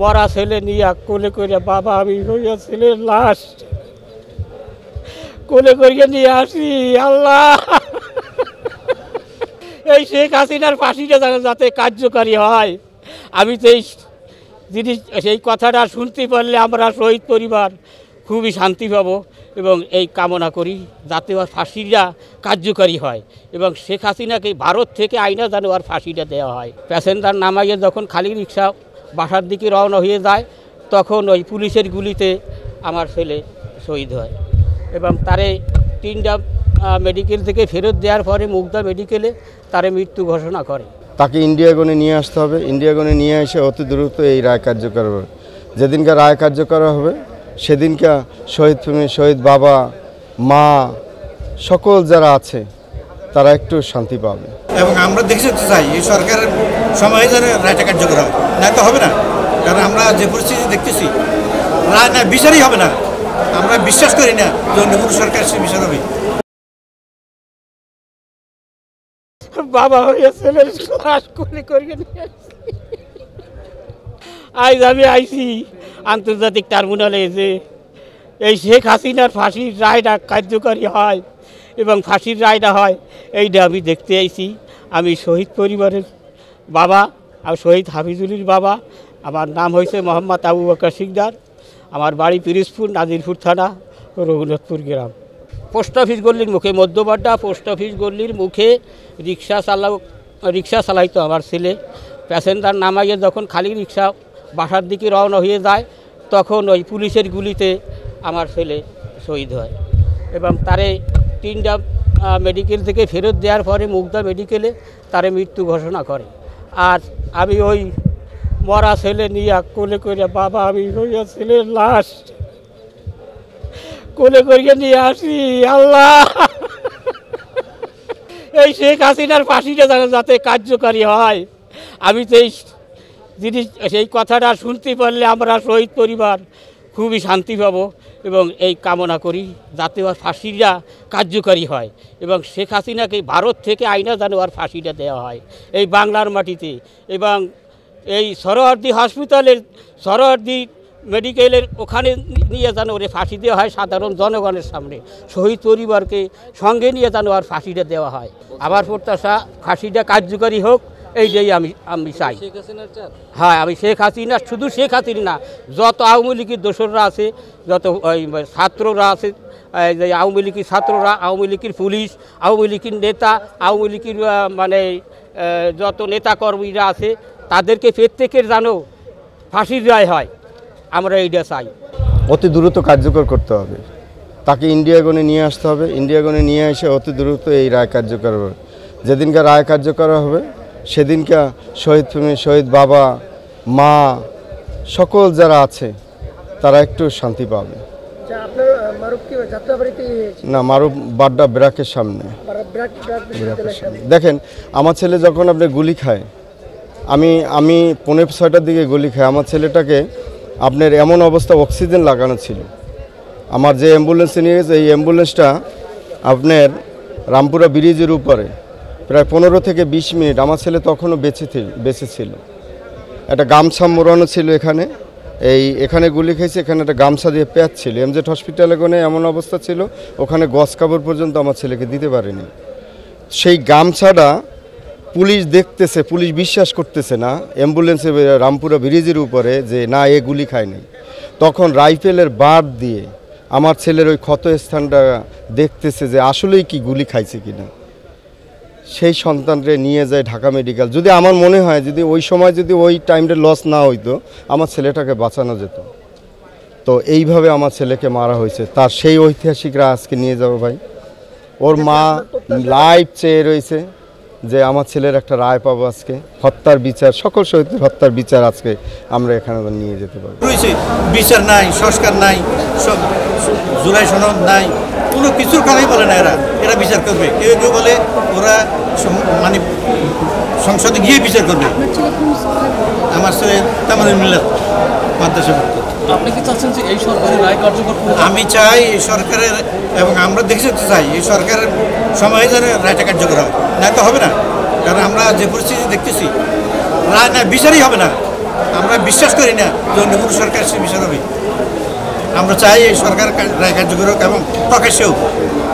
মরা ছেলে নিয়ে কোলে করে বাবা আমি হইয়া ছেলের লাশ কোলে করিয়ে নিয়ে আসি। আল্লাহ, এই শেখ হাসিনার ফাঁসিটা যাতে কার্যকারী হয়, আমি তো এই জিনিস সেই কথাটা শুনতে পারলে আমরা শহীদ পরিবার খুবই শান্তি পাব এবং এই কামনা করি যাতে ওর ফাঁসিটা কার্যকারী হয় এবং শেখ হাসিনাকে ভারত থেকে আইনা যেন ওর ফাঁসিটা দেওয়া হয়। প্যাসেঞ্জার নামাইয়ে যখন খালি রিক্সা বাসার দিকে রওনা হয়ে যায় তখন ওই পুলিশের গুলিতে আমার ছেলে শহীদ হয় এবং তারে 3টা মেডিকেল থেকে ফেরত দেওয়ার পরে মুগদা মেডিকেলে তারে মৃত্যু ঘোষণা করে। তাকে ইন্ডিয়াগনে নিয়ে আসতে হবে, ইন্ডিয়াগনে নিয়ে এসে অতি দ্রুত এই রায় কার্যকর হবে। যেদিনকে রায় কার্যকর হবে সেদিনকে শহীদ ফ্যামিলি, শহীদ বাবা, মা, সকল যারা আছে তারা একটু শান্তি পাবে। এবং আমরা দেখতে চাই এই সরকারের সময় যেন রায়টা কার্যকর হয়, না তো হবে না। কারণ আমরা যে পরিস্থিতি দেখতেছি রায় না বিচারই হবে না, আমরা বিশ্বাস করি না যে অন্য কোনো সরকার সে বিচার হবে। বাবা হয়ে ছেলের লাশ কোলে করিয়ে নিয়ে আসছি। আজ আমি আইছি আন্তর্জাতিক টার্মিনালে যে এই শেখ হাসিনার ফাঁসির রায়টা কার্যকারী হয় এবং ফাঁসির রায়টা হয় এইটা আমি দেখতে আইছি। আমি শহীদ পরিবারের বাবা, আর শহীদ হাফিজুলির বাবা। আমার নাম হয়েছে মোহাম্মদ আবু বকর সিকদার। আমার বাড়ি পিরোজপুর, নাজিরপুর থানা, রঘুনাথপুর গ্রাম। পোস্ট অফিস গল্লির মুখে, মধ্যবাড্ডা পোস্ট অফিস গল্লির মুখে রিক্সা চালাইতো আমার ছেলে। প্যাসেঞ্জার নামাইয়ে যখন খালি রিক্সা বাসার দিকে রওনা হয়ে যায় তখন ওই পুলিশের গুলিতে আমার ছেলে শহীদ হয় এবং তারে 3টা মেডিকেল থেকে ফেরত দেওয়ার পরে মুগদা মেডিকেলে তারে মৃত্যু ঘোষণা করে। আর আমি ওই মরা ছেলে নিয়ে কোলে করে বাবা আমি হইয়া ছেলের লাশ কোলে করিয়ে নিয়ে আসি। আল্লাহ, এই শেখ হাসিনার ফাঁসিটা যাতে কার্যকারী হয়, আমি তো এই জিনিস সেই কথাটা শুনতে পারলে আমরা শহীদ পরিবার খুবই শান্তি পাব এবং এই কামনা করি যাতে ওর ফাঁসিটা কার্যকারী হয় এবং শেখ হাসিনাকে ভারত থেকে আইনা যেন ওর ফাঁসিটা দেওয়া হয় এই বাংলার মাটিতে এবং এই সরোয়ার্দী হসপিটালের, সরোয়ার্দী মেডিকেলের ওখানে নিয়ে যেন ওরে ফাঁসি দেওয়া হয় সাধারণ জনগণের সামনে। শহীদ পরিবারকে সঙ্গে নিয়ে যেন আর ফাঁসিটা দেওয়া হয়। আমার প্রত্যাশা ফাঁসিটা কার্যকারী হোক, এইটাই আমি চাই। হ্যাঁ, আমি শেখ হাসিনা, শুধু শেখ হাসিনা না, যত আওয়ামী লীগের দোসররা আছে, যত ছাত্ররা আছে, যে আওয়ামী লীগের ছাত্ররা, আওয়ামী লীগের পুলিশ, আওয়ামী লীগের নেতা, আওয়ামী লীগের মানে যত নেতাকর্মীরা আছে তাদেরকে প্রত্যেকের যেন ফাঁসির রায় হয়, আমরা এইটা চাই। অতি দ্রুত কার্যকর করতে হবে, তাকে ইন্ডিয়াগনে নিয়ে আসতে হবে, ইন্ডিয়াগনে নিয়ে এসে অতি দ্রুত এই রায় কার্যকর হবে। যেদিনকে রায় কার্যকর হবে সেদিনকে শহীদ ফ্যামিলি, শহীদ বাবা, মা, সকল যারা আছে তারা একটু শান্তি পাবে। না, মারুফ বাড্ডা ব্র্যাকের সামনে। দেখেন, আমার ছেলে যখন আপনি গুলি খায়, আমি 5:45টার দিকে গুলি খাই। আমার ছেলেটাকে আপনার এমন অবস্থা অক্সিজেন লাগানো ছিল। আমার যে অ্যাম্বুলেন্সে নিয়ে গেছে, এই অ্যাম্বুলেন্সটা আপনার রামপুরা ব্রিজের উপরে প্রায় 15 থেকে 20 মিনিট। আমার ছেলে তখনও বেঁচে ছিল। একটা গামছা মোড়ানো ছিল এখানে গুলি খেয়েছে, এখানে একটা গামছা দিয়ে প্যাচ ছিল। এমজেড হসপিটালে কোনে এমন অবস্থা ছিল, ওখানে গজ কাপড় পর্যন্ত আমার ছেলেকে দিতে পারেনি। সেই গামছাটা পুলিশ দেখতেছে, পুলিশ বিশ্বাস করতেছে না অ্যাম্বুলেন্সে রামপুরা ব্রিজের উপরে যে না, এ গুলি খায়নি। তখন রাইফেলের বার দিয়ে আমার ছেলের ওই ক্ষত স্থানটা দেখতেছে যে আসলেই কি গুলি খাইছে কিনা। সেই সন্তানরে নিয়ে যায় ঢাকা মেডিকেল। যদি আমার মনে হয় যদি ওই সময় যদি ওই টাইমটা লস না হইতো, আমার ছেলেটাকে বাঁচানো যেত। তো এইভাবে আমার ছেলেকে মারা হয়েছে। তার সেই ঐতিহাসিকরা আজকে নিয়ে যাবো ভাই। ওর মা লাইভ চেয়ে রয়েছে যে আমার ছেলের একটা রায় পাবো আজকে, হত্যার বিচার, সকল শহীদের হত্যার বিচার আজকে আমরা এখানে নিয়ে যেতে পারবো। বিচার নাই, সংস্কার নাই, সব জুলাই সনদ নাই, কোনো কিছুর কথাই বলে না। এরা বিচার করবে, কেউ কেউ বলে ওরা মানে সংসদে গিয়ে বিচার করবে। আমার ছেলে তামানুল মিল্লাত মাদ্রাসা। আপনি কি চাচ্ছেন যে এই সরকারের রায় কার্যকর করতে? আমি চাই এই সরকারের, এবং আমরা দেখতে চাই এই সরকারের সময় যেন রায়টা কার্যকর হয়, না তো হবে না। কারণ আমরা যে পরিস্থিতি দেখতেছি রায় না বিচারই হবে না, আমরা বিশ্বাস করি না যে অন্য কোনো সরকার সে বিচার হবে। আমরা চাই এই সরকার রায় কার্যকর হোক এবং প্রকাশ্যে হোক,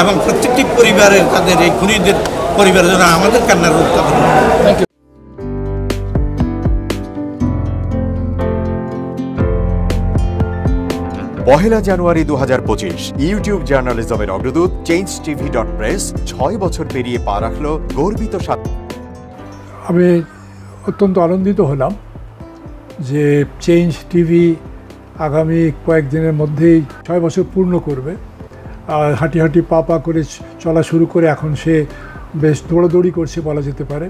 এবং প্রত্যেকটি পরিবারের তাদের এই খুনিদের পরিবারের জন্য আমাদের কান্নার রূপ তাদের। পহেলা জানুয়ারি 2025 ইউটিউব জার্নালিজমের অগ্রদূত changetv.press 6 বছর পেরিয়ে পা রাখল গর্বিত আমি অত্যন্ত আনন্দিত হলাম যে চেঞ্জ টিভি আগামী কয়েকদিনের মধ্যেই 6 বছর পূর্ণ করবে। আর হাঁটি হাঁটি পা পা করে চলা শুরু করে এখন সে বেশ দৌড়াদৌড়ি করছে বলা যেতে পারে।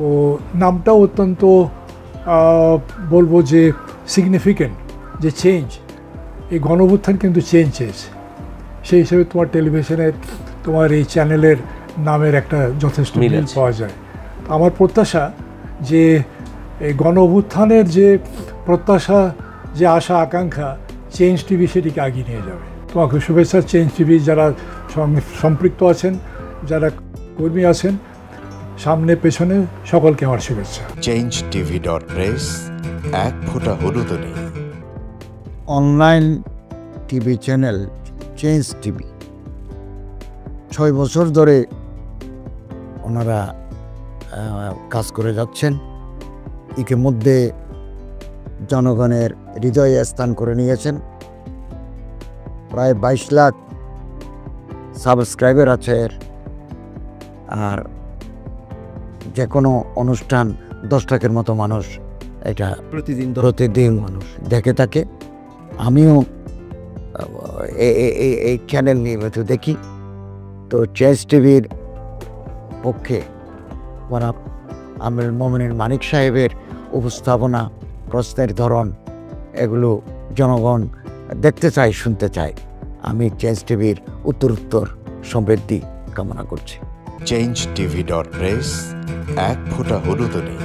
ও নামটাও অত্যন্ত বলবো যে সিগনিফিক্যান্ট, যে চেঞ্জ, এই গণঅভ্যুত্থান কিন্তু চেঞ্জ চেয়েছে। সেই হিসেবে তোমার টেলিভিশনের, তোমার এই চ্যানেলের নামের একটা যথেষ্ট মিল পাওয়া যায়। আমার প্রত্যাশা যে এই গণঅভ্যুত্থানের যে প্রত্যাশা, যে আশা আকাঙ্ক্ষা, চেঞ্জ টিভি সেটিকে এগিয়ে নিয়ে যাবে। তোমাকে শুভেচ্ছা। চেঞ্জ টিভি যারা সম্পৃক্ত আছেন, যারা কর্মী আছেন, সামনে পেছনে সকলকে আমার শুভেচ্ছা। changetv.press এক ফোঁটা হলুদও নেই। Online TV channel change TV 6 বছর ধরে ওনারা কাজ করে যাচ্ছেন। ইতিমধ্যে জনগণের হৃদয়ে স্থান করে নিয়েছেন। প্রায় 22 লাখ সাবস্ক্রাইবার আছে। আর যে কোনো অনুষ্ঠান 10 লাখের মতো মানুষ এটা প্রতিদিন মানুষ দেখে থাকে। আমিও এই চ্যানেল নিয়মিত দেখি। তো চেঞ্জ টিভির পক্ষে আমির মোমিনুল মানিক সাহেবের উপস্থাপনা, প্রশ্নের ধরন, এগুলো জনগণ দেখতে চায়, শুনতে চায়। আমি চেঞ্জ টিভির উত্তরোত্তর সমৃদ্ধি কামনা করছি। changetv.press এক ফোঁটা হলুদও নেই।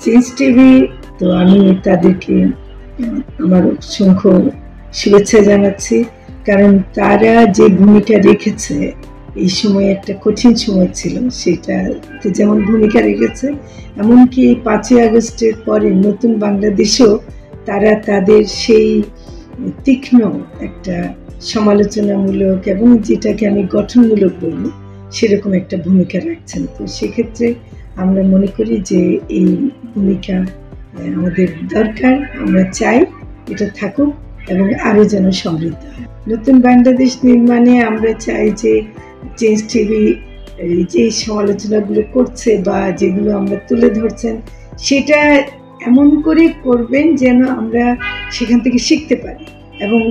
চেঞ্জ টিভি, তো আমি তাদেরকে আমার অসংখ্য শুভেচ্ছা জানাচ্ছি, কারণ তারা যে ভূমিকা রেখেছে এই সময়, একটা কঠিন সময় ছিল, সেটাতে যেমন ভূমিকা রেখেছে, এমনকি 5ই আগস্টের পরে নতুন বাংলাদেশেও তারা তাদের সেই তীক্ষ্ণ একটা সমালোচনামূলক এবং যেটাকে আমি গঠনমূলক বলব সেরকম একটা ভূমিকা রাখছেন। তো সেক্ষেত্রে আমরা মনে করি যে এই ভূমিকা আমাদের দরকার, আমরা চাই এটা থাকুক এবং আরও যেন সমৃদ্ধ হয়। নতুন বাংলাদেশ নির্মাণে আমরা চাই যে চেঞ্জ টিভি যে সমালোচনাগুলো করছে বা যেগুলো আমরা তুলে ধরছেন, সেটা এমন করে করবেন যেন আমরা সেখান থেকে শিখতে পারি এবং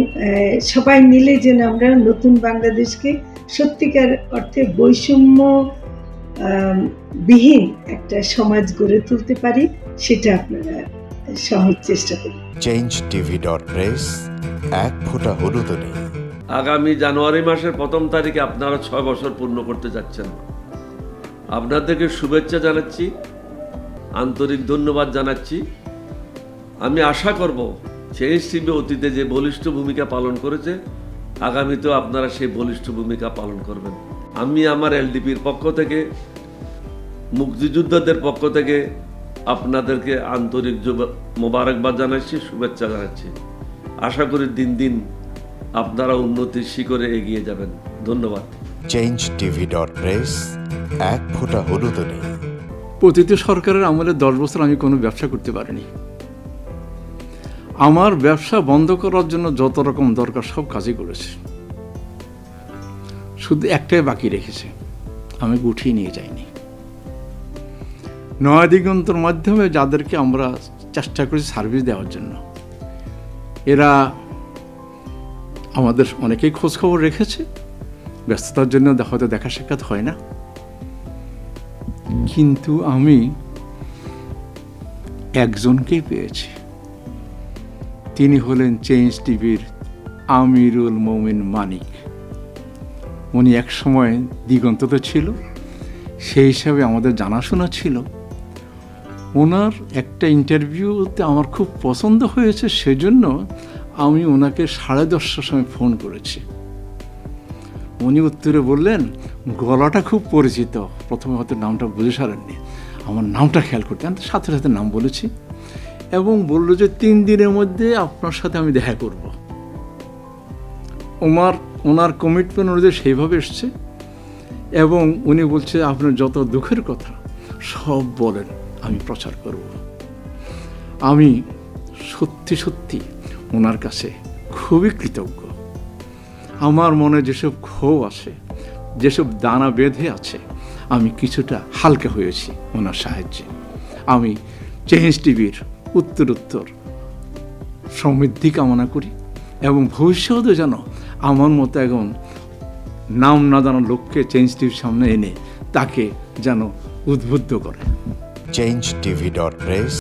সবাই মিলে যেন আমরা নতুন বাংলাদেশকে সত্যিকার অর্থে বৈষম্য বিহীন একটা সমাজ গড়ে তুলতে পারি, সেটা আপনারা সহজ চেষ্টা করুন। changetv.press এক ফোঁটা হলুদও নেই। আগামী জানুয়ারি মাসের 1ম তারিখে আপনারা 6 বছর পূর্ণ করতে যাচ্ছেন। আপনাদেরকে শুভেচ্ছা জানাচ্ছি, আন্তরিক ধন্যবাদ জানাচ্ছি। আমি আশা করব চেঞ্জ টিভি অতীতে যে বলিষ্ঠ ভূমিকা পালন করেছে, আগামীতেও আপনারা সেই বলিষ্ঠ ভূমিকা পালন করবেন। আমি আমার এলডিপির পক্ষ থেকে, মুক্তিযোদ্ধাদের পক্ষ থেকে আপনাদেরকে আন্তরিক মোবারকবাদ জানাচ্ছি, শুভেচ্ছা জানাচ্ছি। আশা করি দিন দিন আপনারা উন্নতির শিখরে এগিয়ে যাবেন। ধন্যবাদ। changetv.press এক ফোঁটা হলুদও নেই। প্রতিটি সরকারের আমলে 10 বছর আমি কোনো ব্যবসা করতে পারিনি। আমার ব্যবসা বন্ধ করার জন্য যত রকম দরকার সব কাজই করেছে, শুধু একটাই বাকি রেখেছে, আমি গুটিয়ে নিয়ে যাইনি। নয়া দিগন্তর মাধ্যমে যাদেরকে আমরা চেষ্টা করেছি সার্ভিস দেওয়ার জন্য, এরা আমাদের অনেকেই খোঁজখবর রেখেছে। ব্যস্ততার জন্য হয়তো দেখা সাক্ষাৎ হয় না, কিন্তু আমি একজনকেই পেয়েছি। তিনি হলেন চেঞ্জ টিভির আমিরুল মোমিন মানিক। উনি এক সময় দিগন্ততে ছিল, সেই হিসাবে আমাদের জানাশোনা ছিল। ওনার একটা ইন্টারভিউতে আমার খুব পছন্দ হয়েছে, সেজন্য আমি ওনাকে 10:30টার সময় ফোন করেছি। উনি উত্তরে বললেন, গলাটা খুব পরিচিত। প্রথমে হয়তো নামটা বুঝে সারেননি, আমার নামটা খেয়াল করতে, আমি সাথে সাথে নাম বলেছি এবং বলল যে 3 দিনের মধ্যে আপনার সাথে আমি দেখা করব। ওনার কমিটমেন্ট অনুযায়ী সেইভাবে এসছে এবং উনি বলছে আপনার যত দুঃখের কথা সব বলেন, আমি প্রচার করব। আমি সত্যি সত্যি ওনার কাছে খুবই কৃতজ্ঞ। আমার মনে যেসব ক্ষোভ আছে, যেসব দানা বেঁধে আছে, আমি কিছুটা হালকা হয়েছি ওনার সাহায্যে। আমি চেঞ্জ টিভির উত্তরোত্তর সমৃদ্ধি কামনা করি এবং ভবিষ্যতে যেন আমার মতো এখন নাম না জানা লোককে চেঞ্জ টিভির সামনে এনে তাকে যেন উদ্বুদ্ধ করে। changetv.press